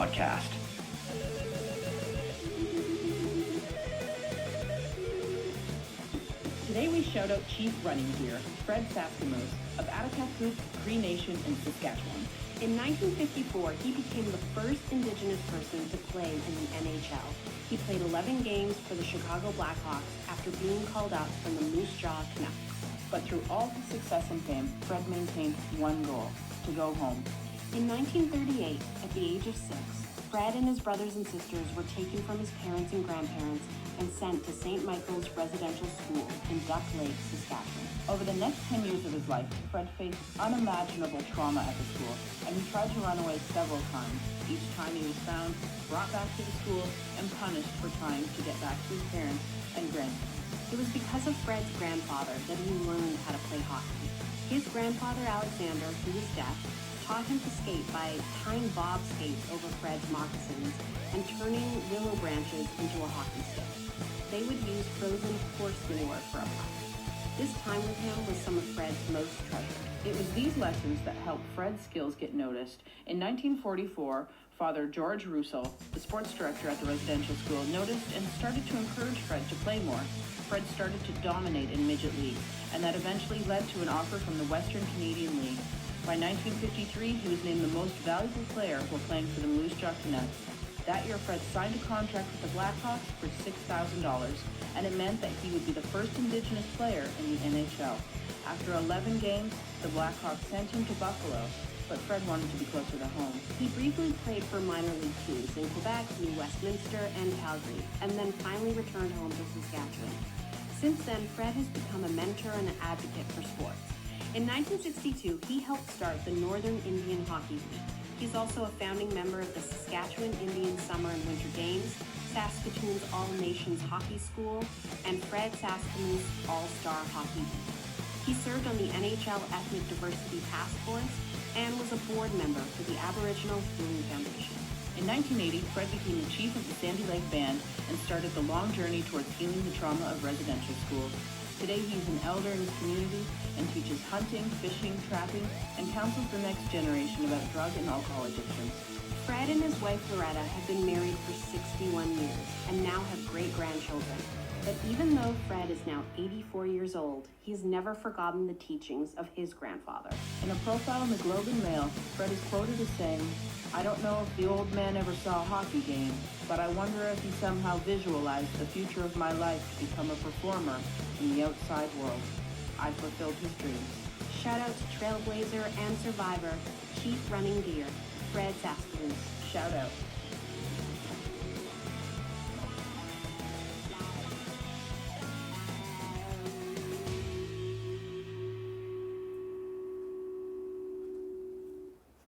podcast. Today we shout out Chief Running Gear, Fred Sasakamoose of Sasakamoose, Cree Nation in Saskatchewan. In 1954, he became the first Indigenous person to play in the NHL. He played 11 games for the Chicago Blackhawks after being called up from the Moose Jaw Canucks. But through all his success and fame, Fred maintained one goal: to go home. In 1938, at the age of 6, Fred and his brothers and sisters were taken from his parents and grandparents and sent to St. Michael's Residential School in Duck Lake, Saskatchewan. Over the next 10 years of his life, Fred faced unimaginable trauma at the school, and he tried to run away several times. Each time he was found, brought back to the school, and punished for trying to get back to his parents and grandparents. It was because of Fred's grandfather that he learned how to play hockey. His grandfather, Alexander, who was deaf, taught him to skate by tying bob skates over Fred's moccasins and turning willow branches into a hockey stick. They would use frozen horse manure for a puck. This time with him was some of Fred's most treasured. It was these lessons that helped Fred's skills get noticed. In 1944, Father George Russell, the sports director at the residential school, noticed and started to encourage Fred to play more. Fred started to dominate in midget leagues, and that eventually led to an offer from the Western Canadian League. By 1953, he was named the most valuable player while playing for the Moose Jaw Canucks. That year, Fred signed a contract with the Blackhawks for $6,000, and it meant that he would be the first Indigenous player in the NHL. After 11 games, the Blackhawks sent him to Buffalo, but Fred wanted to be closer to home. He briefly played for minor league teams in Quebec, New Westminster, and Calgary, and then finally returned home to Saskatchewan. Since then, Fred has become a mentor and an advocate for sports. In 1962, he helped start the Northern Indian Hockey League. He's also a founding member of the Saskatchewan Indian Summer and Winter Games, Saskatoon's All-Nations Hockey School, and Fred Sasakamoose All-Star Hockey League. He served on the NHL Ethnic Diversity Task Force and was a board member for the Aboriginal Healing Foundation. In 1980, Fred became the chief of the Sandy Lake Band and started the long journey towards healing the trauma of residential schools. Today, he's an elder in his community and teaches hunting, fishing, trapping, and counsels the next generation about drug and alcohol addictions. Fred and his wife Loretta have been married for 61 years and now have great-grandchildren. But even though Fred is now 84 years old, he's never forgotten the teachings of his grandfather. In a profile in the Globe and Mail, Fred is quoted as saying, "I don't know if the old man ever saw a hockey game, but I wonder if he somehow visualized the future of my life to become a performer in the outside world. I fulfilled his dreams." Shout out to Trailblazer and Survivor, Chief Running Gear, Fred Sasakamoose. Shout out.